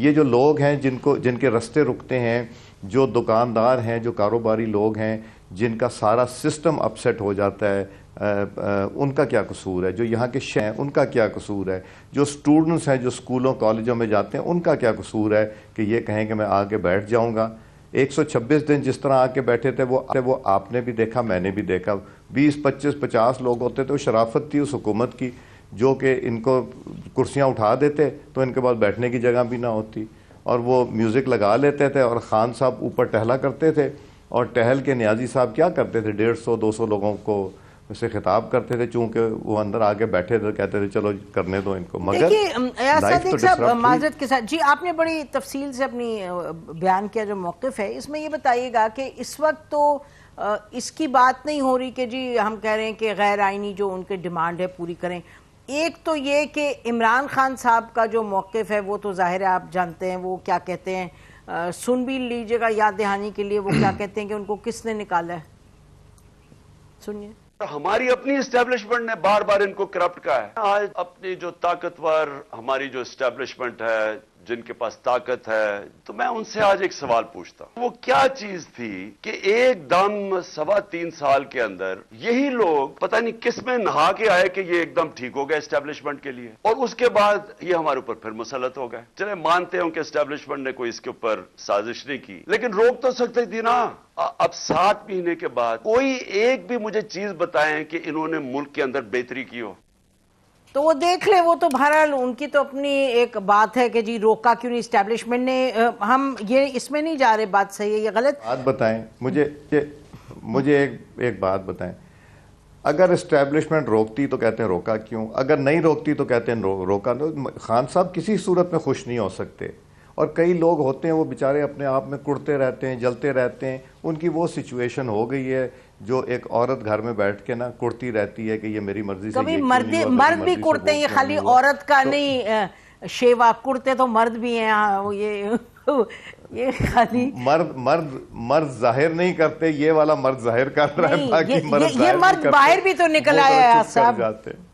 یہ جو لوگ ہیں جن کے رستے رکتے ہیں، جو دکاندار ہیں، جو کاروباری لوگ ہیں، جن کا سارا سسٹم اپسیٹ ہو جاتا ہے، ان کا کیا قصور ہے؟ جو یہاں کے شہر ہیں ان کا کیا قصور ہے؟ جو سٹوڈنٹس ہیں جو اسکولوں کالجوں میں جاتے ہیں ان کا کیا قصور ہے کہ یہ کہیں کہ میں آ کے بیٹھ جاؤں گا؟ 126 دن جس طرح آ کے بیٹھے تھے وہ آپ نے بھی دیکھا، میں نے بھی دیکھا. 20 25 50 لوگ ہوتے تھے. وہ شرافت تھی اس حکومت کی جو کہ ان کو کرسیاں اٹھا دیتے تو ان کے بعد بیٹھنے کی جگہ بھی نہ ہوتی، اور وہ میوزک لگا لیتے تھے اور خان صاحب اوپر ٹہلا کرتے تھے، اور ٹہل کے نیازی صاحب کیا کرتے تھے 150 200 لوگوں کو سے خطاب کرتے تھے، چونکہ وہ اندر آگے بیٹھے تھے، کہتے تھے چلو کرنے دو ان کو. مگر صادق صاحب معذرت کے ساتھ، جی آپ نے بڑی تفصیل سے اپنی بیان کیا جو موقف ہے، اس میں یہ بتائیے گا کہ اس وقت تو اس کی بات نہیں ہو رہی کہ جی ہم کہہ رہے ہیں کہ غیر آئینی جو ان کے ڈیمانڈ ہے پوری کریں. ایک تو یہ کہ عمران خان صاحب کا جو موقف ہے وہ تو ظاہر ہے آپ جانتے ہیں وہ کیا کہتے ہیں، سن بھی لیجئے گا یاد دہانی کے لیے، وہ کیا کہتے ہیں کہ ان کو کس نے نکالا ہے، سنیے. ہماری اپنی اسٹیبلشمنٹ نے بار بار ان کو کرپٹ کہا ہے. آج اپنی جو طاقتور ہماری جو اسٹیبلشمنٹ ہے، جن کے پاس طاقت ہے، تو میں ان سے آج ایک سوال پوچھتا ہوں، وہ کیا چیز تھی کہ ایک دم 3.25 سال کے اندر یہی لوگ پتہ نہیں کس میں نہا کے آئے کہ یہ ایک دم ٹھیک ہو گیا اسٹیبلشمنٹ کے لیے، اور اس کے بعد یہ ہمارے اوپر پھر مسلط ہو گئے. چلے مانتے ہوں کہ اسٹیبلشمنٹ نے کوئی اس کے اوپر سازش نہیں کی، لیکن روک تو سکتے تھی نا. اب 7 مہینے کے بعد کوئی ایک بھی مجھے چیز بتائیں کہ انہوں نے ملک کے اندر بہتری کی ہو. تو وہ دیکھ لیں، وہ تو بہرحال ان کی تو اپنی ایک بات ہے کہ جی روکا کیوں نہیں اسٹیبلشمنٹ نے. ہم یہ اس میں نہیں جا رہے، بات صحیح ہے یا غلط. بات بتائیں مجھے ایک بات بتائیں، اگر اسٹیبلشمنٹ روکتی تو کہتے ہیں روکا کیوں، اگر نہیں روکتی تو کہتے ہیں روکا. خان صاحب کسی صورت میں خوش نہیں ہو سکتے، اور کئی لوگ ہوتے ہیں وہ بیچارے اپنے آپ میں کڑتے رہتے ہیں، جلتے رہتے ہیں. ان کی وہ سچویشن ہو گئی ہے جو ایک عورت گھر میں بیٹھ کے نا کڑتی رہتی ہے کہ یہ میری مرضی سے. کبھی مرد بھی کڑتے ہیں، یہ خالی عورت کا نہیں شیوا، کڑتے تو مرد بھی ہیں. یہ خالی مرد ظاہر نہیں کرتے، یہ والا مرد ظاہر کر رہا ہے، باقی مرد باہر بھی تو نکل آیا ہے صاحب،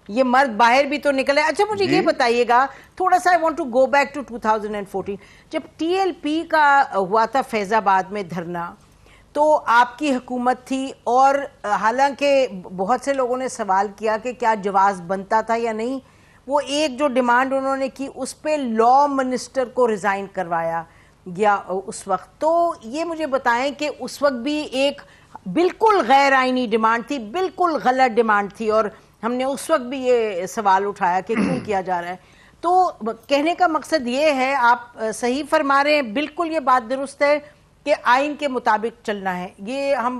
یہ مرد باہر بھی تو نکل آیا. اچھا مجھے یہ بتائیے گا تھوڑا سا، I want to go back to 2014 جب TLP کا ہوا تھا فیض آباد میں دھرنا، تو آپ کی حکومت تھی، اور حالانکہ بہت سے لوگوں نے سوال کیا کہ کیا جواز بنتا تھا یا نہیں. وہ ایک جو ڈیمانڈ انہوں نے کی اس پہ لا منسٹر کو ریزائن کروایا گیا اس وقت. تو یہ مجھے بتائیں کہ اس وقت بھی ایک بالکل غیر آئینی ڈیمانڈ تھی، بالکل غلط ڈیمانڈ تھی، اور ہم نے اس وقت بھی یہ سوال اٹھایا کہ کیوں کیا جا رہا ہے. تو کہنے کا مقصد یہ ہے، آپ صحیح فرما رہے ہیں، بالکل یہ بات درست ہے کہ آئین کے مطابق چلنا ہے. یہ ہم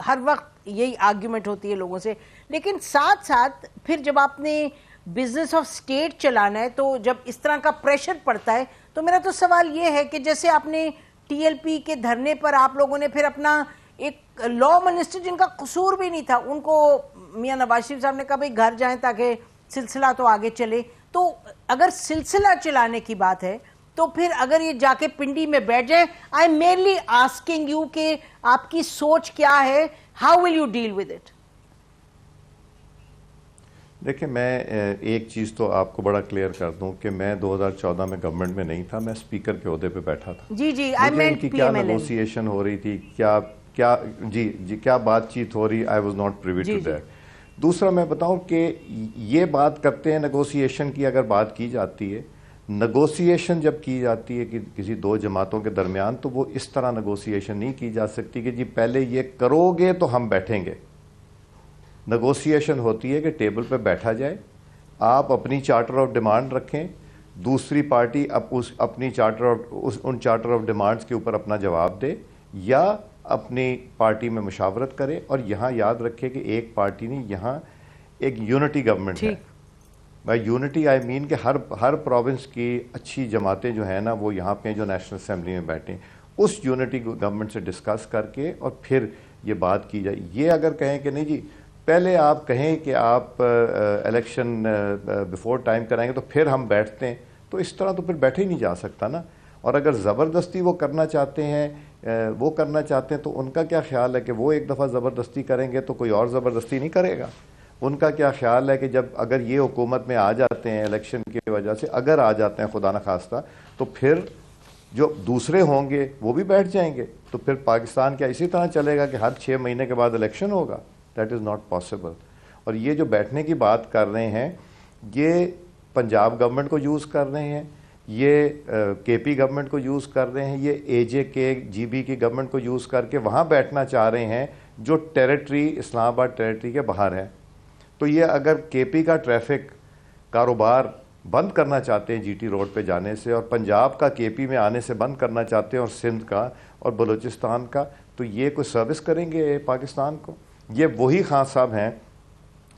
ہر وقت یہی آرگیومنٹ ہوتی ہے لوگوں سے، لیکن ساتھ ساتھ پھر جب آپ نے بزنس آف سٹیٹ چلانا ہے، تو جب اس طرح کا پریشر پڑتا ہے، تو میرا تو سوال یہ ہے کہ جیسے آپ نے TLP کے دھرنے پر آپ لوگوں نے پھر اپنا ایک لا منسٹر جن کا قصور بھی نہیں تھا، ان کو میاں نواز شریف صاحب نے کہا بھائی گھر جائیں تاکہ سلسلہ تو آگے چلے. تو اگر سلسلہ چلانے کی بات ہے تو پھر اگر یہ جا کے پنڈی میں بیٹھ جائیں، I am merely asking you کہ آپ کی سوچ کیا ہے، how will you deal with it. دیکھیں میں ایک چیز تو آپ کو بڑا کلیئر کر دوں کہ میں 2014 میں گورنمنٹ میں نہیں تھا، میں اسپیکر کے عہدے پہ بیٹھا تھا. جی ان کی کیا نیگوسیشن ہو رہی تھی، کیا بات چیت ہو رہی، I was not privy to that. دوسرا میں بتاؤں کہ یہ بات کرتے ہیں نیگوسیشن کی، اگر بات کی جاتی ہے، نیگوسیشن جب کی جاتی ہے کہ کسی دو جماعتوں کے درمیان، تو وہ اس طرح نیگوسیشن نہیں کی جا سکتی کہ جی پہلے یہ کرو گے تو ہم بیٹھیں گے. نیگوسیشن ہوتی ہے کہ ٹیبل پہ بیٹھا جائے، آپ اپنی چارٹر آف ڈیمانڈ رکھیں، دوسری پارٹی اپنی ان چارٹر آف ڈیمانڈز کے اوپر اپنا جواب دے، یا اپنی پارٹی میں مشاورت کرے. اور یہاں یاد رکھے کہ ایک پارٹی نہیں، یہاں ایک یونٹی گورنمنٹ ہے. بائی یونٹی آئی مین کہ ہر پروونس کی اچھی جماعتیں جو ہیں نا وہ یہاں پہ جو نیشنل اسمبلی میں بیٹھیں، اس یونٹی گورنمنٹ سے ڈسکس کر کے اور پھر یہ بات کی جائے. یہ اگر کہیں کہ نہیں جی پہلے آپ کہیں کہ آپ الیکشن بیفور ٹائم کرائیں گے تو پھر ہم بیٹھتے ہیں، تو اس طرح تو پھر بیٹھے ہی نہیں جا سکتا نا. اور اگر زبردستی وہ کرنا چاہتے ہیں تو ان کا کیا خیال ہے کہ وہ ایک دفعہ زبردستی کریں گے تو کوئی اور زبردستی نہیں کرے گا. ان کا کیا خیال ہے کہ جب اگر یہ حکومت میں آ جاتے ہیں الیکشن کی وجہ سے، اگر آ جاتے ہیں خدا نخواستہ، تو پھر جو دوسرے ہوں گے وہ بھی بیٹھ جائیں گے، تو پھر پاکستان کیا اسی طرح چلے گا کہ ہر 6 مہینے کے بعد الیکشن ہوگا؟ That is not possible. اور یہ جو بیٹھنے کی بات کر رہے ہیں، یہ پنجاب گورنمنٹ کو یوز کر رہے ہیں، یہ کے پی گورنمنٹ کو یوز کر رہے ہیں، یہ اے جے کے جی بی کی گورنمنٹ کو یوز کر کے وہاں بیٹھنا چاہ رہے ہیں جو ٹیریٹری، اسلام آباد ٹیریٹری کے باہر ہے. تو یہ اگر کے پی کا ٹریفک کاروبار بند کرنا چاہتے ہیں جی ٹی روڈ پہ جانے سے، اور پنجاب کا کے پی میں آنے سے بند کرنا چاہتے ہیں، اور سندھ کا اور بلوچستان کا، تو یہ کوئی سروس کریں گے پاکستان کو؟ یہ وہی خان صاحب ہیں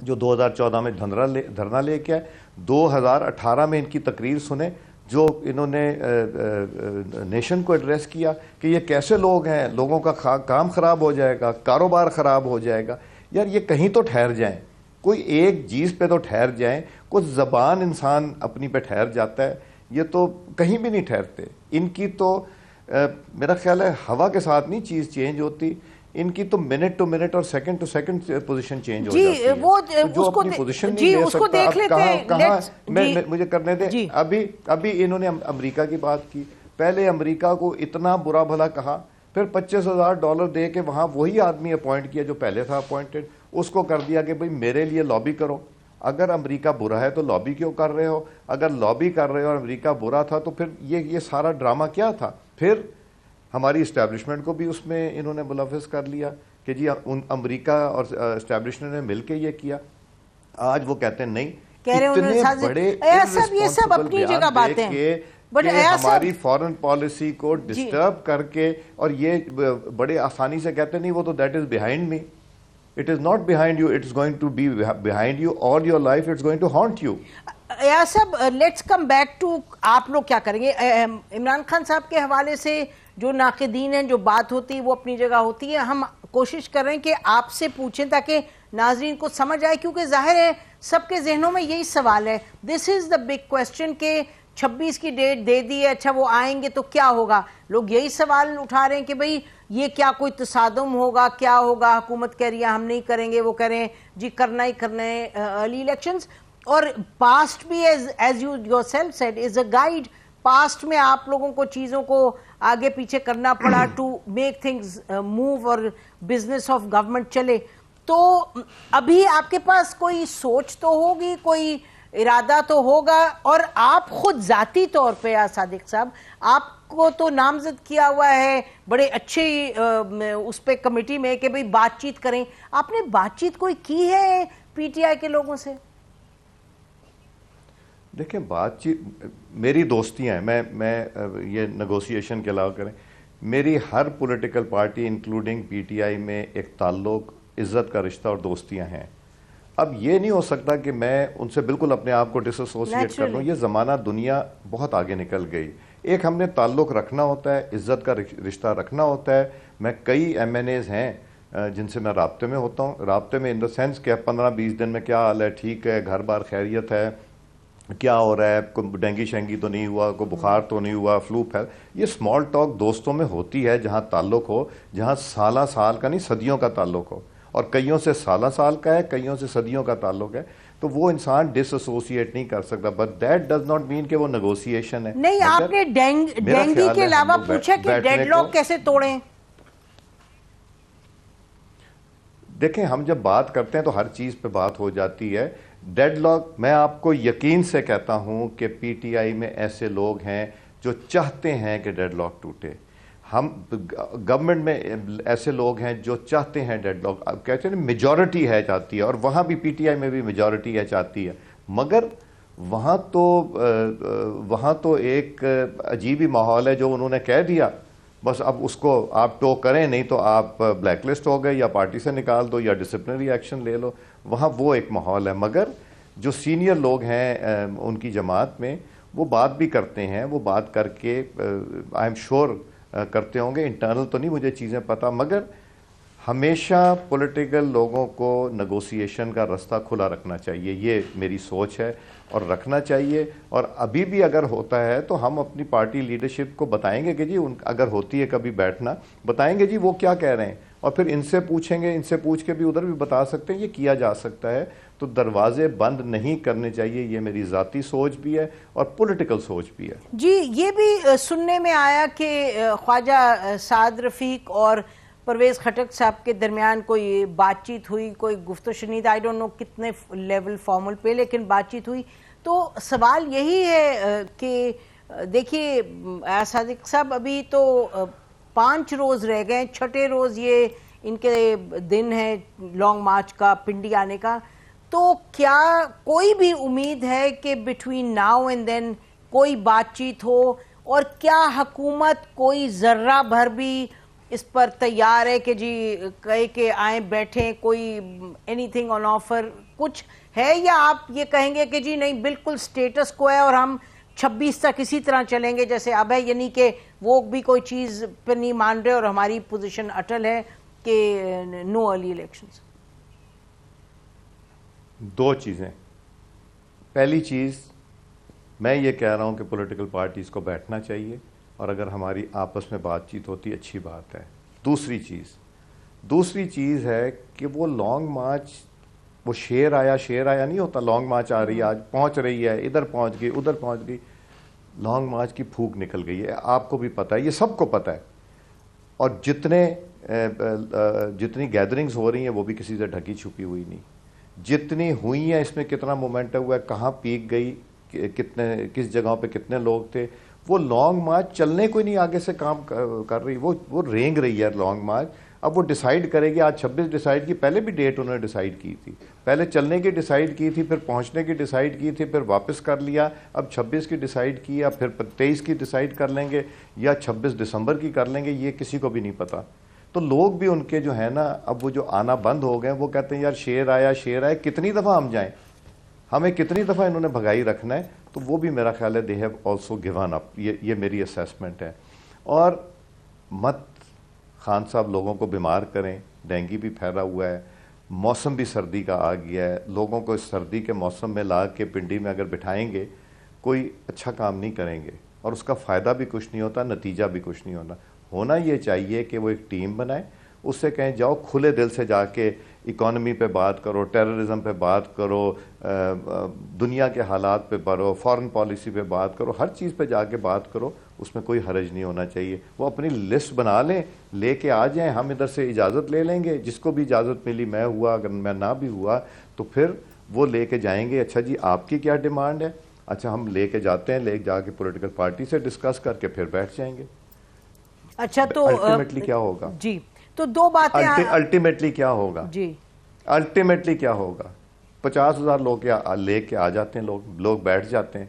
جو 2014 میں دھرنا لے کے آئے. 2018 میں ان کی تقریر سنیں جو انہوں نے نیشن کو ایڈریس کیا کہ یہ کیسے لوگ ہیں، لوگوں کا کام خراب ہو جائے گا، کاروبار خراب ہو جائے گا. یار یہ کہیں تو ٹھہر جائیں، کوئی ایک چیز پہ تو ٹھہر جائیں. کچھ زبان انسان اپنی پہ ٹھہر جاتا ہے، یہ تو کہیں بھی نہیں ٹھہرتے. ان کی تو میرا خیال ہے ہوا کے ساتھ نہیں چیز چینج ہوتی، ان کی تو منٹ ٹو منٹ اور second to second position change ہو جاتی ہے. وہ جو اپنی پوزیشن نہیں لے سکتا، مجھے کرنے دیں. ابھی انہوں نے امریکہ کی بات کی. پہلے امریکہ کو اتنا برا بھلا کہا، پھر $25,000 دے کے وہاں وہی آدمی اپوائنٹ کیا جو پہلے تھا اپوائنٹڈ، اس کو کر دیا کہ بھئی میرے لیے لابی کرو. اگر امریکہ برا ہے تو لابی کیوں کر رہے ہو؟ اگر لابی کر رہے ہو اور امریکہ برا تھا تو پھر یہ سارا ڈرامہ کیا تھا؟ پھر ہماری اسٹیبلشمنٹ کو بھی اس میں انہوں نے ملوث کر لیا کہ جی امریکہ اور اسٹیبلشمنٹ نے مل کے یہ کیا. آج وہ کہتے ہیں نہیں، اتنے بڑے یہ سب اپنی جگہ باتیں ہیں، ہماری فارن پالیسی کو ڈسٹرب کر کے، اور یہ بڑے آسانی سے کہتے ہیں نہیں وہ تو that is behind me. It is not behind you, it is going to be behind you all your life, it's going to haunt you. Ayaz صاحب لیٹس کم بیک ٹو آپ لوگ کیا کریں گے؟ عمران خان صاحب کے حوالے سے جو ناقدین ہیں، جو بات ہوتی ہے وہ اپنی جگہ ہوتی ہے. ہم کوشش کر رہے ہیں کہ آپ سے پوچھیں تاکہ ناظرین کو سمجھ آئے، کیونکہ ظاہر ہے سب کے ذہنوں میں یہی سوال ہے. دس از دا بگ کویسچن کہ 26 کی ڈیٹ دے دی ہے، اچھا وہ آئیں گے تو کیا ہوگا؟ لوگ یہی سوال اٹھا رہے ہیں کہ بھئی یہ کیا کوئی تصادم ہوگا، کیا ہوگا؟ حکومت کہہ رہی ہے ہم نہیں کریں گے، وہ کہہ رہے ہیں جی کرنا ہی کرنا ہے ارلی الیکشنز. اور پاسٹ بھی as you yourself said is a guide. Past میں آپ لوگوں کو چیزوں کو آگے پیچھے کرنا پڑا ٹو میک تھنگز موو اور بزنس آف گورنمنٹ چلے. تو ابھی آپ کے پاس کوئی سوچ تو ہوگی، کوئی ارادہ تو ہوگا، اور آپ خود ذاتی طور پہ صادق صاحب آپ کو تو نامزد کیا ہوا ہے بڑے اچھے اس پہ کمیٹی میں کہ بھئی بات چیت کریں. آپ نے بات چیت کوئی کی ہے پی ٹی آئی کے لوگوں سے؟ دیکھیں بات چیت میری دوستیاں ہیں، میں یہ نیگوسیشن کے علاوہ کریں، میری ہر political party including P T I میں ایک تعلق، عزت کا رشتہ اور دوستیاں ہیں. اب یہ نہیں ہو سکتا کہ میں ان سے بالکل اپنے آپ کو ڈس ایسوسیٹ کر لوں. یہ زمانہ دنیا بہت آگے نکل گئی. ایک ہم نے تعلق رکھنا ہوتا ہے، عزت کا رشتہ رکھنا ہوتا ہے. میں کئی ایم این ایز ہیں جن سے میں رابطے میں ہوتا ہوں، رابطے میں ان دا سینس کہ 15-20 دن میں کیا حال ہے، ٹھیک ہے، گھر بار خیریت ہے، کیا ہو رہا ہے، کوئی ڈینگی شینگی تو نہیں ہوا، کوئی بخار تو نہیں ہوا، فلو پھیل. یہ اسمال ٹاک دوستوں میں ہوتی ہے جہاں تعلق ہو، جہاں سالہ سال کا نہیں صدیوں کا تعلق ہو، اور کئیوں سے سالہ سال کا ہے، کئیوں سے صدیوں کا تعلق ہے. تو وہ انسان ڈس ایسوسیٹ نہیں کر سکتا. But that does not mean کہ وہ نیگوسیشن ہے. نہیں، آپ نے ڈینگی کے علاوہ پوچھا کہ ڈیڈ لاک کیسے توڑیں؟ دیکھیں ہم جب بات کرتے ہیں تو ہر چیز پہ بات ہو جاتی ہے. ڈیڈ لاک میں آپ کو یقین سے کہتا ہوں کہ پی ٹی آئی میں ایسے لوگ ہیں جو چاہتے ہیں کہ ڈیڈ لاک ٹوٹے. ہم گورنمنٹ میں ایسے لوگ ہیں جو چاہتے ہیں ڈیڈ لاک. اب کہتے ہیں میجورٹی ہے چاہتی ہے، اور وہاں بھی پی ٹی آئی میں بھی میجورٹی ہے چاہتی ہے. مگر وہاں تو ایک عجیب ہی ماحول ہے جو انہوں نے کہہ دیا، بس اب اس کو آپ ٹو کریں، نہیں تو آپ بلیک لسٹ ہو گئے، یا پارٹی سے نکال دو، یا ڈسپلنری ایکشن لے لو. وہاں وہ ایک ماحول ہے. مگر جو سینئر لوگ ہیں ان کی جماعت میں، وہ بات بھی کرتے ہیں، وہ بات کر کے آئی ایم شور کرتے ہوں گے. انٹرنل تو نہیں مجھے چیزیں پتہ، مگر ہمیشہ پولیٹیکل لوگوں کو نیگوسیشن کا رستہ کھلا رکھنا چاہیے. یہ میری سوچ ہے اور رکھنا چاہیے. اور ابھی بھی اگر ہوتا ہے تو ہم اپنی پارٹی لیڈرشپ کو بتائیں گے کہ جی اگر ہوتی ہے کبھی بیٹھنا، بتائیں گے جی وہ کیا کہہ رہے ہیں، اور پھر ان سے پوچھیں گے. ان سے پوچھ کے بھی ادھر بھی بتا سکتے ہیں، یہ کیا جا سکتا ہے. تو دروازے بند نہیں کرنے چاہیے. یہ میری ذاتی سوچ بھی ہے اور پولیٹیکل سوچ بھی ہے. جی یہ بھی سننے میں آیا کہ خواجہ سعد رفیق اور پرویز خٹک صاحب کے درمیان کوئی بات چیت ہوئی, کوئی گفت و شنید, آئی ڈونٹ نو کتنے لیول فارمل پہ, لیکن بات چیت ہوئی. تو سوال یہی ہے کہ دیکھیے صادق صاحب ابھی تو 5 روز رہ گئے, 6ٹھے روز یہ ان کے دن ہے لانگ مارچ کا, پنڈی آنے کا. تو کیا کوئی بھی امید ہے کہ بٹوین ناؤ اینڈ دین کوئی بات چیت ہو, اور کیا حکومت کوئی ذرہ بھر بھی اس پر تیار ہے کہ جی کہے کہ آئیں بیٹھیں, کوئی اینی تھنگ آن آفر کچھ ہے, یا آپ یہ کہیں گے کہ جی نہیں بالکل سٹیٹس کو ہے اور ہم 26 تک اسی طرح چلیں گے جیسے اب ہے, یعنی کہ وہ بھی کوئی چیز پہ نہیں مان رہے اور ہماری پوزیشن اٹل ہے کہ نو ارلی الیکشنز؟ 2 چیزیں. پہلی چیز میں یہ کہہ رہا ہوں کہ پولیٹیکل پارٹیز کو بیٹھنا چاہیے, اور اگر ہماری آپس میں بات چیت ہوتی اچھی بات ہے. دوسری چیز ہے کہ وہ لانگ مارچ, وہ شیر آیا نہیں ہوتا, لانگ مارچ آ رہی ہے, آج پہنچ رہی ہے, ادھر پہنچ گئی ادھر پہنچ گئی, لانگ مارچ کی پھوک نکل گئی ہے. آپ کو بھی پتہ ہے, یہ سب کو پتہ ہے, اور جتنی گیدرنگز ہو رہی ہیں وہ بھی کسی سے ڈھکی چھپی ہوئی نہیں. جتنی ہوئی ہیں اس میں کتنا مومنٹم ہوا ہے, کہاں پیک گئی, کس جگہوں پہ کتنے لوگ تھے. وہ لانگ مارچ چلنے کو ہی نہیں آگے سے کام کر رہی, وہ رینگ رہی ہے لانگ مارچ. اب وہ ڈیسائیڈ کرے گی, آج 26 ڈیسائیڈ کی, پہلے بھی ڈیٹ انہوں نے ڈیسائیڈ کی تھی, پہلے چلنے کی ڈیسائیڈ کی تھی, پھر پہنچنے کی ڈیسائیڈ کی تھی, پھر واپس کر لیا, اب 26 کی ڈیسائیڈ کیا, پھر 23 کی ڈیسائیڈ کر لیں گے یا 26 دسمبر کی کر لیں گے, یہ کسی کو بھی نہیں پتا. تو لوگ بھی ان کے جو ہے نا, اب وہ جو آنا بند ہو گئے, وہ کہتے ہیں یار شیر آیا, کتنی دفعہ ہم جائیں, ہمیں کتنی دفعہ انہوں نے بھگائی رکھنا ہے. تو وہ بھی میرا خیال ہے they have also given up, یہ میری اسیسمنٹ ہے. اور مت خان صاحب لوگوں کو بیمار کریں, ڈینگی بھی پھیلا ہوا ہے, موسم بھی سردی کا آ گیا ہے, لوگوں کو اس سردی کے موسم میں لا کے پنڈی میں اگر بٹھائیں گے کوئی اچھا کام نہیں کریں گے, اور اس کا فائدہ بھی کچھ نہیں ہوتا, نتیجہ بھی کچھ نہیں ہونا یہ چاہیے کہ وہ ایک ٹیم بنائے, اس سے کہیں جاؤ کھلے دل سے جا کے اکانومی پہ بات کرو, ٹیررزم پہ بات کرو, دنیا کے حالات پہ بڑھو, فارن پالیسی پہ بات کرو, ہر چیز پہ جا کے بات کرو, اس میں کوئی حرج نہیں ہونا چاہیے. وہ اپنی لسٹ بنا لیں, لے کے آ جائیں, ہم ادھر سے اجازت لے لیں گے, جس کو بھی اجازت ملی, میں ہوا, اگر میں نہ بھی ہوا تو پھر وہ لے کے جائیں گے, اچھا جی آپ کی کیا ڈیمانڈ ہے, اچھا ہم لے کے جاتے ہیں, لے جا کے پولیٹیکل پارٹی سے ڈسکس کر کے پھر بیٹھ جائیں گے. اچھا تو الٹیمیٹلی کیا ہوگا, جی تو 2 باتیں الٹیمیٹلی کیا ہوگا, جی الٹیمیٹلی کیا ہوگا, 50,000 لوگ لے کے آ جاتے ہیں, لوگ بیٹھ جاتے ہیں.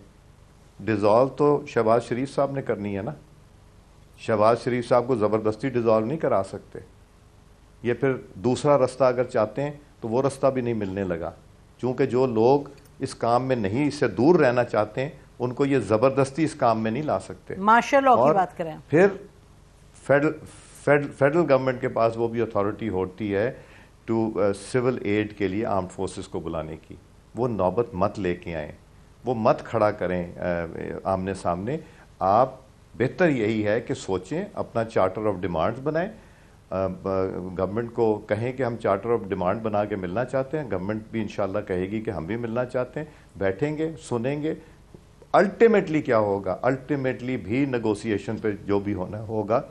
ڈیزالو تو شہباز شریف صاحب نے کرنی ہے نا, شہباز شریف صاحب کو زبردستی ڈیزالو نہیں کرا سکتے. یہ پھر دوسرا رستہ اگر چاہتے ہیں تو وہ رستہ بھی نہیں ملنے لگا, چونکہ جو لوگ اس کام میں نہیں, اس سے دور رہنا چاہتے ہیں, ان کو یہ زبردستی اس کام میں نہیں لا سکتے. مارشل لاء کی بات کریں, پھر فیڈرل گورنمنٹ کے پاس وہ بھی اتھارٹی ہوتی ہے ٹو سول ایڈ کے لیے آرمڈ فورسز کو بلانے کی. وہ نوبت مت لے کے آئیں, وہ مت کھڑا کریں آمنے سامنے. آپ بہتر یہی ہے کہ سوچیں, اپنا چارٹر آف ڈیمانڈز بنائیں, گورنمنٹ کو کہیں کہ ہم چارٹر آف ڈیمانڈ بنا کے ملنا چاہتے ہیں, گورنمنٹ بھی انشاءاللہ کہے گی کہ ہم بھی ملنا چاہتے ہیں, بیٹھیں گے, سنیں گے. الٹیمیٹلی کیا ہوگا, الٹیمیٹلی بھی نیگوسیشن پہ جو بھی ہونا ہوگا,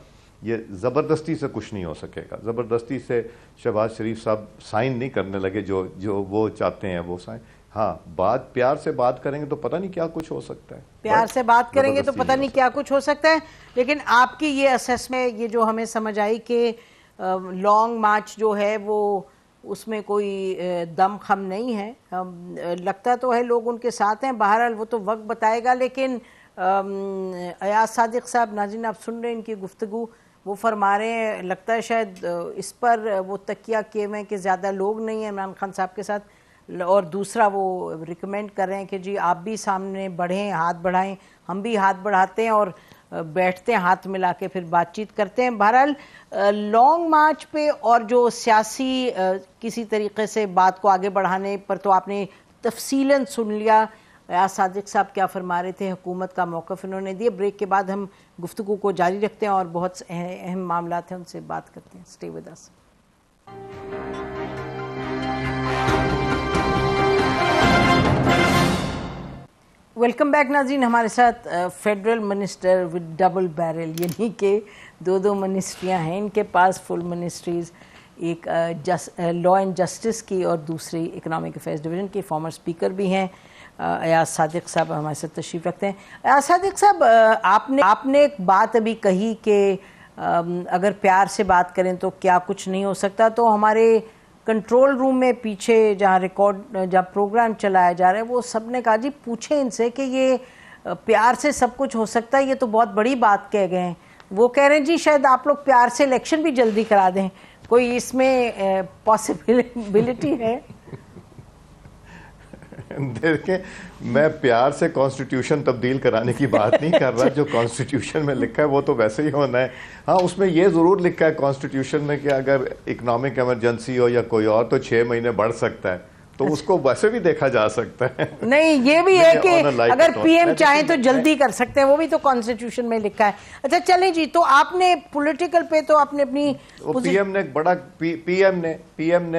یہ زبردستی سے کچھ نہیں ہو سکے گا. زبردستی سے شہباز شریف صاحب سائن نہیں کرنے لگے, جو وہ چاہتے ہیں وہ سائن. ہاں بات پیار سے بات کریں گے تو پتہ نہیں کیا کچھ ہو سکتا ہے, پیار سے بات کریں گے تو پتہ نہیں کیا کچھ ہو سکتا ہے. لیکن آپ کی یہ اسیسمنٹ, یہ جو ہمیں سمجھ آئی کہ لانگ مارچ جو ہے وہ اس میں کوئی دم خم نہیں ہے, لگتا تو ہے لوگ ان کے ساتھ ہیں, بہرحال وہ تو وقت بتائے گا. لیکن ایاز صادق صاحب, ناظرین آپ سن رہے ہیں ان کی گفتگو, وہ فرما رہے ہیں لگتا ہے شاید اس پر وہ تکیہ کیے ہوئے کہ زیادہ لوگ نہیں ہیں عمران خان صاحب کے ساتھ, اور دوسرا وہ ریکمینڈ کر رہے ہیں کہ جی آپ بھی سامنے بڑھیں, ہاتھ بڑھائیں, ہم بھی ہاتھ بڑھاتے ہیں اور بیٹھتے ہیں ہاتھ ملا کے پھر بات چیت کرتے ہیں. بہرحال لانگ مارچ پہ اور جو سیاسی کسی طریقے سے بات کو آگے بڑھانے پر تو آپ نے تفصیلاً سن لیا ایاز صادق صاحب کیا فرما رہے تھے, حکومت کا موقف انہوں نے دیا. بریک کے بعد ہم گفتگو کو جاری رکھتے ہیں اور بہت اہم معاملات ہیں ان سے بات کرتے ہیں. Stay with us. Welcome back ناظرین. ہمارے ساتھ federal minister with double barrel, یعنی کہ دو منسٹریاں ہیں ان کے پاس، فل منسٹریز، ایک لا اینڈ جسٹس کی اور دوسری اکنامک افیئرز ڈویژن کی. فارمر اسپیکر بھی ہیں ایاز صادق صاحب ہمارے ساتھ تشریف رکھتے ہیں. ایاز صادق صاحب، آپ نے ایک بات ابھی کہی کہ اگر پیار سے بات کریں تو کیا کچھ نہیں ہو سکتا. تو ہمارے کنٹرول روم میں پیچھے جہاں پروگرام چلایا جا رہا ہے وہ سب نے کہا جی پوچھیں ان سے کہ یہ پیار سے سب کچھ ہو سکتا ہے، یہ تو بہت بڑی بات کہہ گئے ہیں. وہ کہہ رہے ہیں جی شاید آپ لوگ پیار سے الیکشن بھی جلدی کرا دیں، کوئی اس میں پاسبلٹی ہے؟ دیکھیں، میں پیار سے کانسٹیٹیوشن تبدیل کرانے کی بات نہیں کر رہا. جو کانسٹیٹیوشن میں لکھا ہے وہ تو ویسے ہی ہونا ہے. ہاں، اس میں یہ ضرور لکھا ہے کانسٹیٹیوشن میں کہ اگر اکنامک ایمرجنسی ہو یا کوئی اور تو 6 مہینے بڑھ سکتا ہے، تو اس کو ویسے بھی دیکھا جا سکتا ہے. نہیں، یہ بھی ہے کہ اگر پی ایم چاہیں تو جلدی کر سکتے ہیں، وہ بھی تو کانسٹیٹیوشن میں لکھا ہے. اچھا چلیں جی، تو آپ نے پولیٹیکل پہ تو آپ نے اپنی پی ایم نے بڑا پی ایم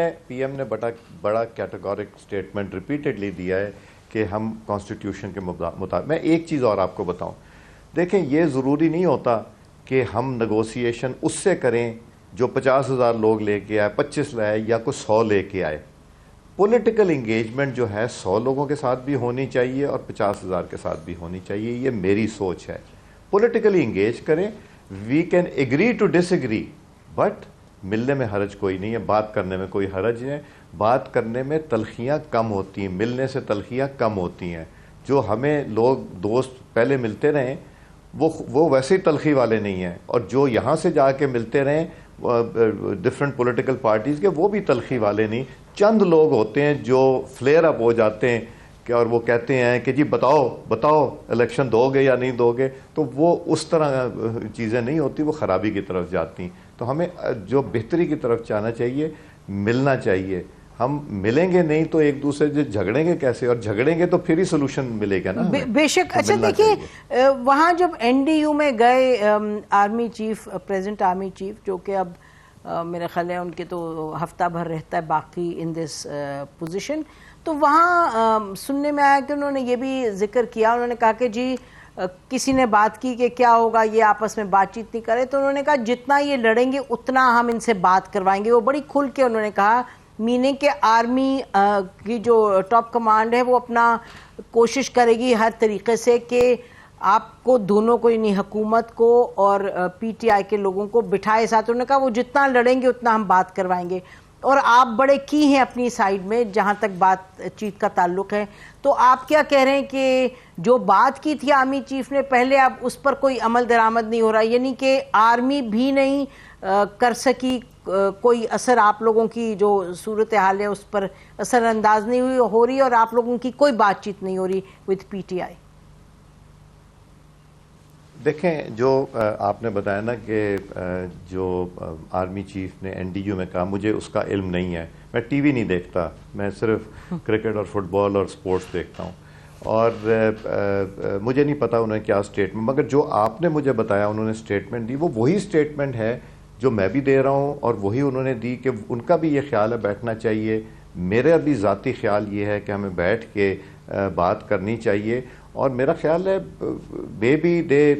نے بڑا کیٹیگورک سٹیٹمنٹ ریپیٹڈلی دیا ہے کہ ہم کانسٹیٹیوشن کے مطابق. میں ایک چیز اور آپ کو بتاؤں، دیکھیں یہ ضروری نہیں ہوتا کہ ہم نیگوسیشن اس سے کریں جو 50,000 لوگ لے کے آئے، 25 لائے یا کوئی 100 لے کے آئے. پولیٹیکل انگیجمنٹ جو ہے 100 لوگوں کے ساتھ بھی ہونی چاہیے اور 50,000 کے ساتھ بھی ہونی چاہیے. یہ میری سوچ ہے. پولیٹیکلی انگیج کریں، we can agree to disagree, but ملنے میں حرج کوئی نہیں ہے، بات کرنے میں کوئی حرج نہیں ہے. بات کرنے میں تلخیاں کم ہوتی ہیں، ملنے سے تلخیاں کم ہوتی ہیں. جو ہمیں لوگ دوست پہلے ملتے رہیں وہ ویسے ہی تلخی والے نہیں ہیں، اور جو یہاں سے جا کے ملتے رہیں ڈفرینٹ پولیٹیکل پارٹیز کے، وہ بھی تلخی والے نہیں. چند لوگ ہوتے ہیں جو فلیئر اپ ہو جاتے ہیں کہ اور وہ کہتے ہیں کہ جی بتاؤ الیکشن دو گے یا نہیں دو گے. تو وہ اس طرح چیزیں نہیں ہوتی، وہ خرابی کی طرف جاتی ہیں. تو ہمیں جو بہتری کی طرف جانا چاہیے، ملنا چاہیے. ہم ملیں گے نہیں تو ایک دوسرے سے جھگڑیں گے کیسے؟ اور جھگڑیں گے تو پھر ہی سولوشن ملے گا نا. بے شک. اچھا دیکھیے، وہاں جب این ڈی یو میں گئے army chief, president army chief, جو کہ اب میرا خیال ہے ان کے تو ہفتہ بھر رہتا ہے باقی ان دس پوزیشن، تو وہاں سننے میں آیا کہ انہوں نے یہ بھی ذکر کیا، انہوں نے کہا کہ جی کسی نے بات کی کہ کیا ہوگا یہ آپس میں بات چیت نہیں کرے، تو انہوں نے کہا جتنا یہ لڑیں گے اتنا ہم ان سے بات کروائیں گے. وہ بڑی کھل کے انہوں نے کہا، میننگ کہ آرمی کی جو ٹاپ کمانڈ ہے وہ اپنا کوشش کرے گی ہر طریقے سے کہ آپ کو دونوں کو، یعنی حکومت کو اور پی ٹی آئی کے لوگوں کو بٹھائے ساتھ. انہوں نے کہا وہ جتنا لڑیں گے اتنا ہم بات کروائیں گے، اور آپ بڑے کی ہیں اپنی سائیڈ میں جہاں تک بات چیت کا تعلق ہے. تو آپ کیا کہہ رہے ہیں کہ جو بات کی تھی آرمی چیف نے پہلے، اب اس پر کوئی عمل درآمد نہیں ہو رہا، یعنی کہ آرمی بھی نہیں کر سکی کوئی اثر، آپ لوگوں کی جو صورتحال ہے اس پر اثر انداز نہیں ہو رہی، اور آپ لوگوں کی کوئی بات چیت نہیں ہو رہی وتھ پی ٹی آئی؟ دیکھیں، جو آپ نے بتایا نا کہ جو آرمی چیف نے این ڈی یو میں کہا، مجھے اس کا علم نہیں ہے. میں ٹی وی نہیں دیکھتا، میں صرف کرکٹ اور فٹ بال اور سپورٹس دیکھتا ہوں، اور مجھے نہیں پتا انہوں نے کیا سٹیٹمنٹ، مگر جو آپ نے مجھے بتایا انہوں نے سٹیٹمنٹ دی، وہ وہی سٹیٹمنٹ ہے جو میں بھی دے رہا ہوں، اور وہی انہوں نے دی کہ ان کا بھی یہ خیال ہے بیٹھنا چاہیے. میرا بھی ذاتی خیال یہ ہے کہ ہمیں بیٹھ کے بات کرنی چاہیے. اور میرا خیال ہے بے بھی دے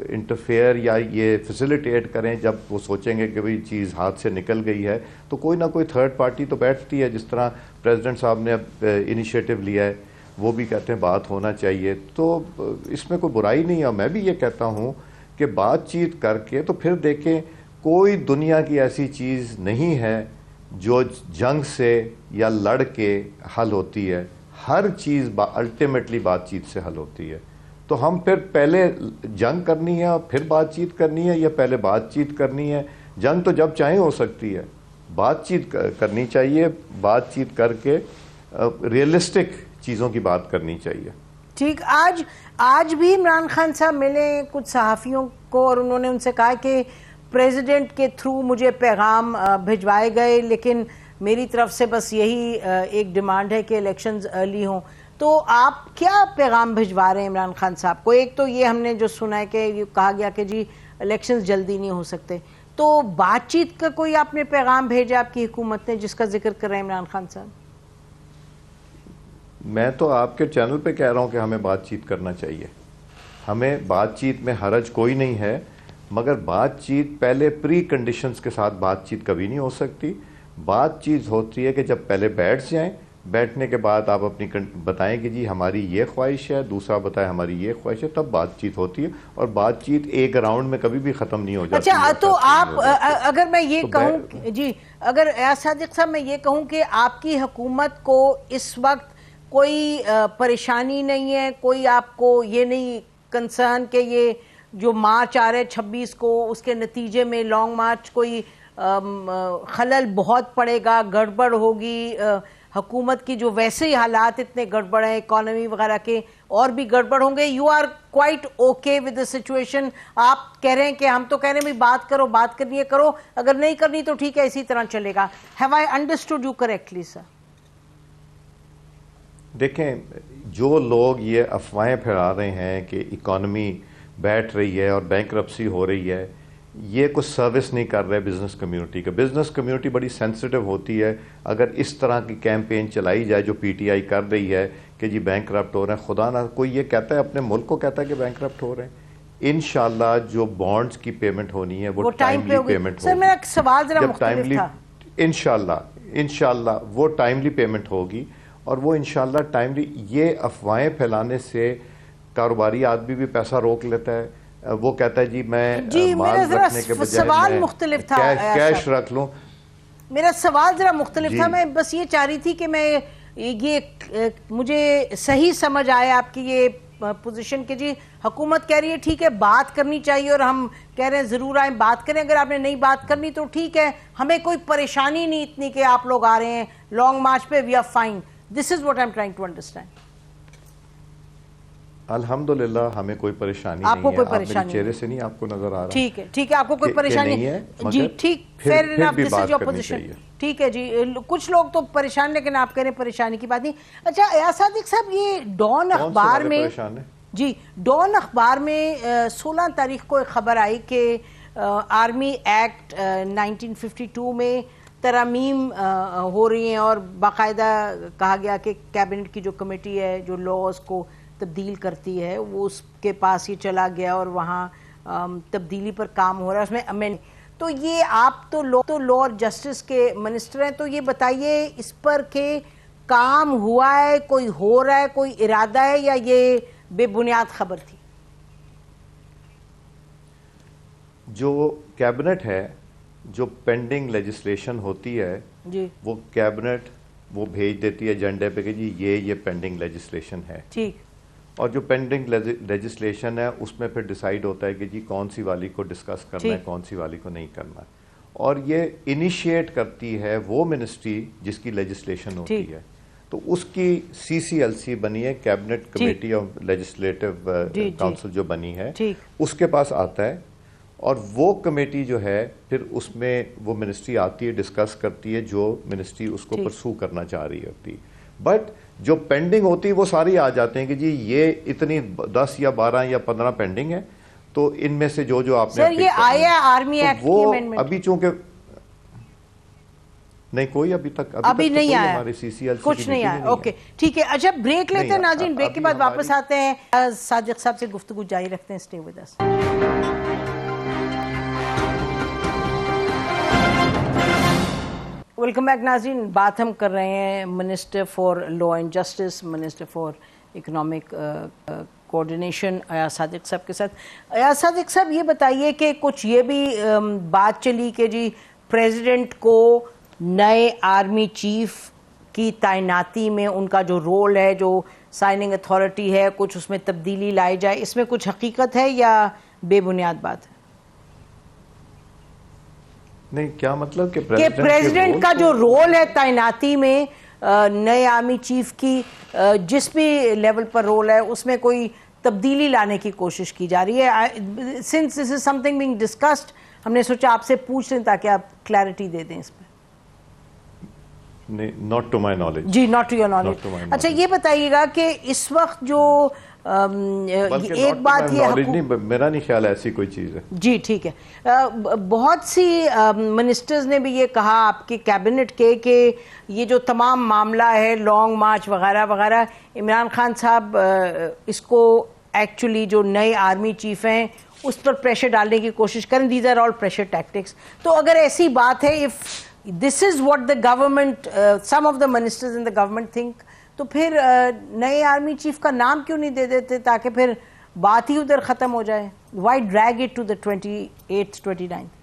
انٹرفیئر یا یہ فیسیلیٹیٹ کریں جب وہ سوچیں گے کہ بھئی چیز ہاتھ سے نکل گئی ہے، تو کوئی نہ کوئی تھرڈ پارٹی تو بیٹھتی ہے. جس طرح پریزیڈنٹ صاحب نے اب انیشیٹو لیا ہے، وہ بھی کہتے ہیں بات ہونا چاہیے. تو اس میں کوئی برائی نہیں ہے. اور میں بھی یہ کہتا ہوں کہ بات چیت کر کے تو پھر دیکھیں، کوئی دنیا کی ایسی چیز نہیں ہے جو جنگ سے یا لڑ کے حل ہوتی ہے. ہر چیز الٹیمیٹلی بات چیت سے حل ہوتی ہے. تو ہم پھر پہلے جنگ کرنی ہے اور پھر بات چیت کرنی ہے، یا پہلے بات چیت کرنی ہے؟ جنگ تو جب چاہیں ہو سکتی ہے، بات چیت کرنی چاہیے. بات چیت کر کے ریئلسٹک چیزوں کی بات کرنی چاہیے. ٹھیک. آج بھی عمران خان صاحب ملے کچھ صحافیوں کو، اور انہوں نے ان سے کہا کہ پریزیڈنٹ کے تھرو مجھے پیغام بھجوائے گئے، لیکن میری طرف سے بس یہی ایک ڈیمانڈ ہے کہ الیکشنز ارلی ہوں. تو آپ کیا پیغام بھجوا رہے ہیں عمران خان صاحب کو؟ ایک تو یہ ہم نے جو سنا ہے کہ یہ کہا گیا کہ جی الیکشنز جلدی نہیں ہو سکتے، تو بات چیت کا کوئی آپ نے پیغام بھیجا آپ کی حکومت نے جس کا ذکر کر رہے ہیں عمران خان صاحب؟ میں تو آپ کے چینل پہ کہہ رہا ہوں کہ ہمیں بات چیت کرنا چاہیے. ہمیں بات چیت میں حرج کوئی نہیں ہے, مگر بات چیت پہلے پری کنڈیشنز کے ساتھ بات چیت کبھی نہیں ہو سکتی. بات چیت ہوتی ہے کہ جب پہلے بیٹھ جائیں, بیٹھنے کے بعد آپ اپنی بتائیں کہ جی ہماری یہ خواہش ہے, دوسرا بتائے ہماری یہ خواہش ہے, تب بات چیت ہوتی ہے. اور بات چیت ایک راؤنڈ میں کبھی بھی ختم نہیں ہو جاتی. اچھا, تو آپ اگر میں یہ کہوں جی, اگر ایاز صادق صاحب میں یہ کہوں کہ آپ کی حکومت کو اس وقت کوئی پریشانی نہیں ہے, کوئی آپ کو یہ نہیں کنسرن کہ یہ جو مارچ آ رہے 26 کو اس کے نتیجے میں لانگ مارچ کوئی خلل بہت پڑے گا, گڑبڑ ہوگی, حکومت کی جو ویسے ہی حالات اتنے گڑبڑ ہیں اکانومی وغیرہ کے اور بھی گڑبڑ ہوں گے, you are quite okay with the situation? آپ کہہ رہے ہیں کہ ہم تو کہہ رہے ہیں بات کرو, بات کرنی ہے کرو, اگر نہیں کرنی تو ٹھیک ہے اسی طرح چلے گا. Have I understood you correctly sir? دیکھیں, جو لوگ یہ افواہیں پھیلا رہے ہیں کہ اکانومی بیٹھ رہی ہے اور بینکرپسی ہو رہی ہے, یہ کچھ سروس نہیں کر رہے بزنس کمیونٹی کا. بزنس کمیونٹی بڑی سینسٹیو ہوتی ہے. اگر اس طرح کی کیمپین چلائی جائے جو پی ٹی آئی کر رہی ہے کہ جی بینک کرپٹ ہو رہے ہیں, خدا نہ کوئی یہ کہتا ہے اپنے ملک کو کہتا ہے کہ بینک کرپٹ ہو رہے ہیں. انشاءاللہ جو بانڈز کی پیمنٹ ہونی ہے وہ ٹائملی پیمنٹ ہوگی. سر میرا سوال ذرا مختلف تھا. انشاءاللہ وہ ٹائملی پیمنٹ ہوگی, اور وہ انشاءاللہ ٹائملی. یہ افواہیں پھیلانے سے کاروباری آدمی بھی پیسہ روک لیتا ہے. وہ کہتا ہے جی میں مال رکھنے کے سوال مختلف تھا, کیش رکھ لوں. میرا سوال ذرا مختلف تھا. میں بس یہ چاہ رہی تھی کہ میں یہ مجھے صحیح سمجھ آیا آپ کی یہ پوزیشن کہ جی حکومت کہہ رہی ہے ٹھیک ہے بات کرنی چاہیے, اور ہم کہہ رہے ہیں ضرور آئیں بات کریں, اگر آپ نے نہیں بات کرنی تو ٹھیک ہے, ہمیں کوئی پریشانی نہیں اتنی کہ آپ لوگ آ رہے ہیں لانگ مارچ پہ, we are fine. This is what I am trying to understand. الحمدللہ ہمیں کوئی پریشانی آپ کو نہیں کوئی ہے. پریشانی میرے چہرے سے نہیں آپ کو نظر آ رہا. ٹھیک ہے, ٹھیک ہے, آپ کو کوئی پریشانی نہیں ہے, جی ٹھیک, fair enough, this is your position. چاہیے. ٹھیک ہے جی, کچھ لوگ تو پریشان, لیکن آپ کہہ رہے ہیں پریشانی کی بات نہیں. اچھا ایاز صادق صاحب, یہ ڈان اخبار میں جی ڈان اخبار میں 16 تاریخ کو ایک خبر آئی کہ آرمی ایکٹ 1952 میں ترامیم ہو رہی ہیں, اور باقاعدہ کہا گیا کہ کیبنٹ کی جو کمیٹی ہے جو لاز کو تبدیل کرتی ہے وہ اس کے پاس ہی چلا گیا, اور وہاں تبدیلی پر کام ہو رہا ہے, اس میں امین. تو یہ آپ تو لا اور جسٹس کے منسٹر ہیں, تو یہ بتائیے اس پر کہ کام ہوا ہے, کوئی ہو رہا ہے, کوئی ارادہ ہے, یا یہ بے بنیاد خبر تھی؟ جو کیبنٹ ہے, جو پینڈنگ لیجسلیشن ہوتی ہے جی, وہ کیبنٹ وہ بھیج دیتی ہے ایجنڈے پہ کہ جی یہ پینڈنگ لیجسلیشن ہے. ٹھیک. اور جو پینڈنگ لیجسلیشن ہے اس میں پھر ڈیسائیڈ ہوتا ہے کہ جی کون سی والی کو ڈسکس کرنا ہے, کون سی والی کو نہیں کرنا. اور یہ انیشیٹ کرتی ہے وہ منسٹری جس کی لیجسلیشن ہوتی ہے. تو اس کی سی سی ایل سی بنی ہے, cabinet committee of legislative council جو بنی ہے, اس کے پاس آتا ہے. اور وہ کمیٹی جو ہے پھر اس میں وہ منسٹری آتی ہے, ڈسکس کرتی ہے جو منسٹری اس کو پرسو کرنا چاہ رہی ہوتی. بٹ جو پینڈنگ ہوتی ہے وہ ساری آ جاتے ہیں کہ جی یہ اتنی 10 یا 12 یا 15 پینڈنگ ہے, تو ان میں سے جو آپ نے سر یہ آیا آرمی ایکٹ کی امینڈمنٹ ابھی چونکہ نہیں کوئی ابھی تک نہیں آیا, ہماری سی سی ایل سی کچھ نہیں آیا. اوکے ٹھیک ہے. اچھا بریک لیتے ہیں ناظرین, بریک کے بعد واپس آتے ہیں, صادق صاحب سے گفتگو جاری رکھتے ہیں. Stay with us. Welcome back ناظرین. بات ہم کر رہے ہیں minister for law and justice, minister for economic coordination Ayaz Sadiq صاحب کے ساتھ. ایاز صادق صاحب یہ بتائیے کہ کچھ یہ بھی بات چلی کہ جی پریزیڈنٹ کو نئے آرمی چیف کی تعیناتی میں ان کا جو رول ہے, جو سائننگ اتھارٹی ہے, کچھ اس میں تبدیلی لائی جائے, اس میں کچھ حقیقت ہے یا بے بنیاد بات ہے؟ نہیں, کیا مطلب کہ پریزیڈنٹ کا جو رول ہے تعیناتی میں نئے آرمی چیف کی, جس بھی لیول پر رول ہے, اس میں کوئی تبدیلی لانے کی کوشش کی جا رہی ہے. Since this is some thing being discussed, ہم نے سوچا آپ سے پوچھ لیں تاکہ آپ کلیئرٹی دے دیں اس پہ. not to my knowledge. G not to your knowledge. Not to my knowledge. اچھا یہ بتائیے گا کہ اس وقت جو ایک بات یہ میرا نہیں خیال ایسی کوئی چیز ہے. جی ٹھیک ہے. بہت سی منسٹرز نے بھی یہ کہا آپ کے کیبنٹ کے کہ یہ جو تمام معاملہ ہے لانگ مارچ وغیرہ وغیرہ, عمران خان صاحب اس کو ایکچولی جو نئے آرمی چیف ہیں اس پر پریشر ڈالنے کی کوشش کریں. These are all pressure tactics. تو اگر ایسی بات ہے, if this is what the government, some of the ministers in the government think, تو پھر نئے آرمی چیف کا نام کیوں نہیں دے دیتے تاکہ پھر بات ہی ادھر ختم ہو جائے؟ Why drag it to the 28th 29th؟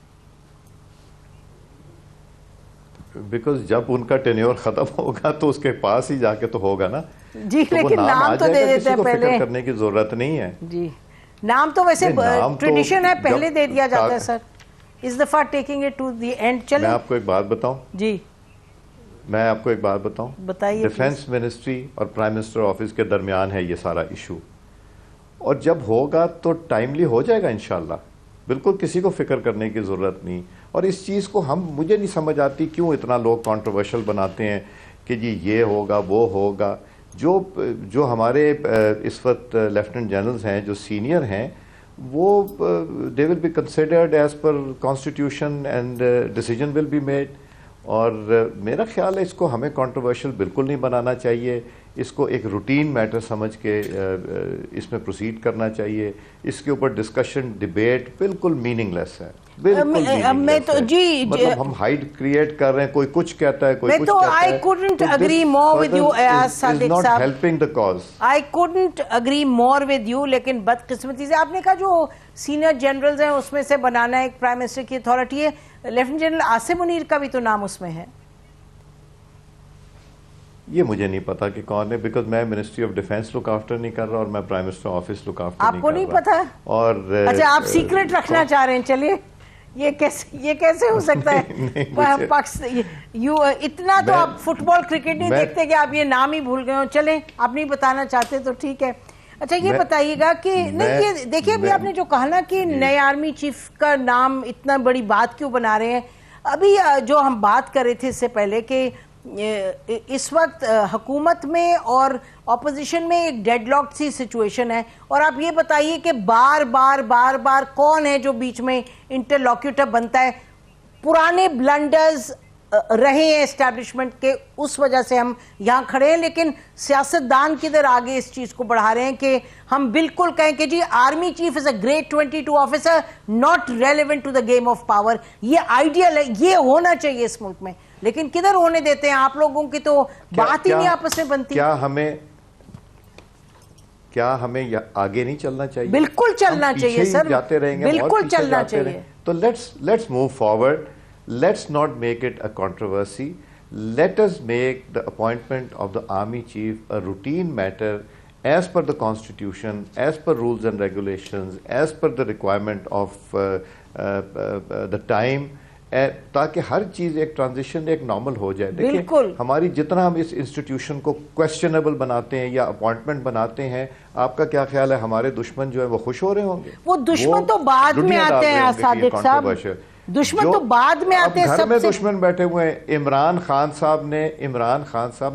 Because جب ان کا ٹینیور ختم ہوگا تو اس کے پاس ہی جا کے تو ہوگا نا. جی لیکن نام تو دے دیتے ہیں پہلے. فکر کرنے کی ضرورت نہیں ہے. جی نام تو ویسے ٹریڈیشن ہے, پہلے دے دیا جاتا ہے سر. اس دفعہ taking it to the end. چلیں میں آپ کو ایک بات بتاؤں. جی میں آپ کو ایک بات بتاؤں. بتائیے. ڈیفنس منسٹری اور پرائم منسٹر آفس کے درمیان ہے یہ سارا ایشو, اور جب ہوگا تو ٹائملی ہو جائے گا انشاءاللہ. بالکل کسی کو فکر کرنے کی ضرورت نہیں. اور اس چیز کو مجھے نہیں سمجھ آتی کیوں اتنا لوگ کانٹروورشل بناتے ہیں کہ جی یہ ہوگا وہ ہوگا. جو ہمارے اس وقت لیفٹنٹ جنرلز ہیں جو سینئر ہیں, وہ they will be considered as per constitution and decision will be made. اور میرا خیال ہے اس کو ہمیں کنٹروورشل بالکل نہیں بنانا چاہیے. اس کو ایک روٹین میٹر سمجھ کے اس میں پروسیڈ کرنا چاہیے. اس کے اوپر ڈسکشن ڈیبیٹ بالکل میننگ لیس ہے. میں تو جی مطلب ہم ہائیڈ کریٹ کر رہے ہیں, کوئی کچھ کہتا ہے کوئی کچھ کہتا ہے. I couldn't agree more with you صادق صاحب. not helping the cause. I couldn't agree more with you. لیکن بدقسمتی سے آپ نے کہا جو سینئر جنرلز ہیں اس میں سے بنانا ایک پرائم منسٹر کی اتھارٹی ہے. لیفٹنٹ جنرل عاصم منیر کا بھی تو نام اس میں ہے. یہ مجھے نہیں پتا کہ کون ہے, بیکاز میں ministry of defence look after نہیں کر رہا اور میں prime minister office look after نہیں کر رہا. آپ کو نہیں پتا؟ اور اچھا آپ سیکرٹ رکھنا چاہ رہے ہیں. چلیے یہ کیسے ہو سکتا ہے؟ اتنا تو آپ فٹ بال کرکٹ نہیں دیکھتے کہ آپ یہ نام ہی بھول گئے ہو. چلیں آپ نہیں بتانا چاہتے تو ٹھیک ہے. اچھا یہ بتائیے گا کہ نہیں, یہ دیکھیے ابھی آپ نے جو کہا نا کہ نئے آرمی چیف کا نام اتنا بڑی بات کیوں بنا رہے ہیں. ابھی جو ہم بات کر رہے تھے اس سے پہلے کہ اس وقت حکومت میں اور اپوزیشن میں ایک ڈیڈ لاک سی سچویشن ہے, اور آپ یہ بتائیے کہ بار بار کون ہے جو بیچ میں انٹرلوکیوٹر بنتا ہے. پرانے بلنڈرز رہے ہیں اسٹیبلشمنٹ کے, اس وجہ سے ہم یہاں کھڑے ہیں. لیکن سیاستدان کدھر آگے اس چیز کو بڑھا رہے ہیں کہ ہم بالکل کہیں کہ جی army chief is a great 22 officer not relevant to the game of power. یہ آئیڈیل ہے, یہ ہونا چاہیے اس ملک میں, لیکن کدھر ہونے دیتے ہیں آپ لوگوں کی تو بات ہی نہیں آپس میں بنتی. کیا ہمیں آگے نہیں چلنا چاہیے؟ بالکل چلنا چاہیے سر, جاتے رہیں گے, بالکل چلنا چاہیے. تو let's move forward. Let's not make it a controversy. Let us make the appointment of the army chief a routine matter as per the constitution, as per rules and regulations, as per the requirement of the time, تاکہ ہر چیز ایک transition ایک normal ہو جائے. دیکھیں ہماری جتنا ہم اس institution کو کویسچنیبل بناتے ہیں یا اپوائنٹمنٹ بناتے ہیں, آپ کا کیا خیال ہے ہمارے دشمن جو ہیں وہ خوش ہو رہے ہوں گے؟ وہ دشمن تو بعد میں آتے ہیں صادق صاحب, دشمن تو بعد میں آتے ہیں. گھر میں دشمن بیٹھے ہوئے ہیں. عمران خان صاحب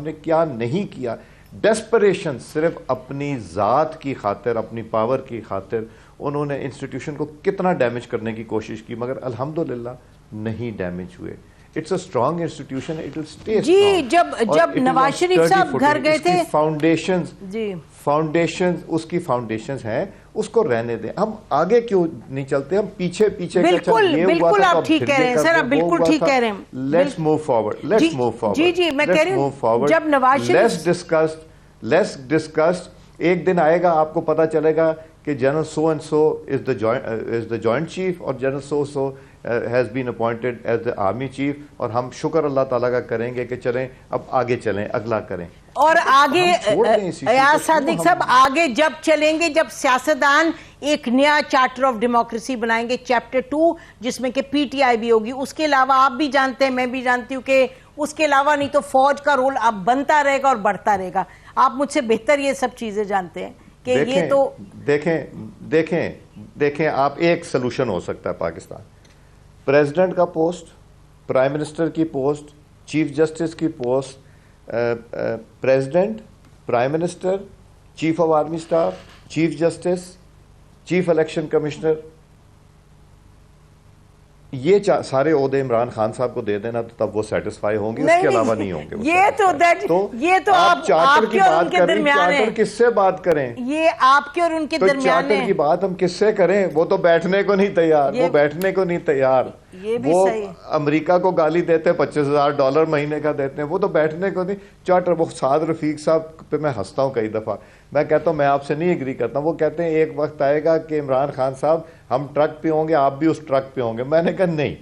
نے کیا نہیں کیا. ڈیسپریشن صرف اپنی ذات کی خاطر, اپنی پاور کی خاطر انہوں نے انسٹیٹیوشن کو کتنا ڈیمیج کرنے کی کوشش کی, مگر الحمدللہ نہیں ڈیمیج ہوئے. It's a strong institution, it will stay strong. جی جب نواز شریف صاحب گھر گئے تھے, فاؤنڈیشنز اس کی فاؤنڈیشنز ہیں, اس کو رہنے دیں. ہم آگے کیوں نہیں چلتے, ہم پیچھے بالکل آپ ٹھیک کہہ رہے ہیں سر, آپ بالکل ٹھیک کہہ رہے ہیں. Let's move forward. جی میں کہہ رہی ہوں جب نواز شریف لیٹس ڈسکس. ایک دن آئے گا آپ کو پتا چلے گا کہ general so and so is the joint chief اور general so has been appointed as the army chief, اور ہم شکر اللہ تعالیٰ کا کریں گے کہ چلیں اب آگے چلیں, اگلا کریں. اور آگے صادق صاحب آگے جب چلیں گے جب سیاستدان ایک نیا چارٹر آف ڈیموکریسی بنائیں گے, چیپٹر 2, جس میں کہ پی ٹی آئی بھی ہوگی. اس کے علاوہ آپ بھی جانتے ہیں, میں بھی جانتی ہوں کہ اس کے علاوہ نہیں تو فوج کا رول اب بنتا رہے گا اور بڑھتا رہے گا. آپ مجھ سے بہتر یہ سب چیزیں جانتے ہیں کہ یہ تو دیکھیں آپ, ایک سلوشن ہو سکتا ہے پاکستان. پریزیڈنٹ کا پوسٹ, پرائم منسٹر کی پوسٹ, چیف جسٹس کی post president, prime minister, chief of army staff, chief justice, chief election commissioner, یہ سارے عہدے عمران خان صاحب کو دے دینا تو تب وہ سیٹسفائی ہوں گے، اس کے علاوہ نہیں ہوں گے. یہ تو آپ چارٹر کی بات کر رہے ہیں، درمیان چارٹر کس سے بات کریں؟ یہ آپ کے اور ان کے درمیان ہے. چارٹر کی بات ہم کس سے کریں؟ وہ تو بیٹھنے کو نہیں تیار، وہ بیٹھنے کو نہیں تیار. وہ امریکہ کو گالی دیتے $25,000 مہینے کا دیتے ہیں، وہ تو بیٹھنے کو نہیں. چارٹر وہ سعد رفیق صاحب پہ میں ہنستا ہوں کئی دفعہ، میں کہتا ہوں میں آپ سے نہیں ایگری کرتا ہوں. وہ کہتے ہیں ایک وقت آئے گا کہ عمران خان صاحب ہم ٹرک پہ ہوں گے، آپ بھی اس ٹرک پہ ہوں گے. میں نے کہا نہیں،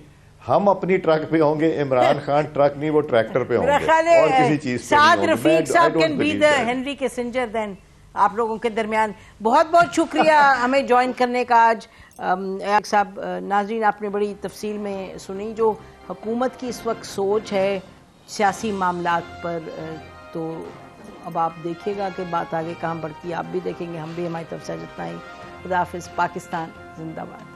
ہم اپنی ٹرک پہ ہوں گے، عمران خان ٹرک نہیں، وہ ٹریکٹر پہ ہوں گے اور کسی چیز پہ نہیں ہوں گے. سعد رفیق صاحب can be the Henry Kissinger then. آپ لوگوں کے درمیان بہت بہت شکریہ ہمیں جوائن کرنے کا آج. صاحب ناظرین، آپ نے بڑی تفصیل میں سنی جو حکومت کی اس وقت سوچ ہے سیاسی معاملات پر. تو اب آپ دیکھیے گا کہ بات آگے کہاں بڑھتی ہے، آپ بھی دیکھیں گے، ہم بھی ہماری طرف سے جتنا ہی. خدا حافظ. پاکستان زندہ باد.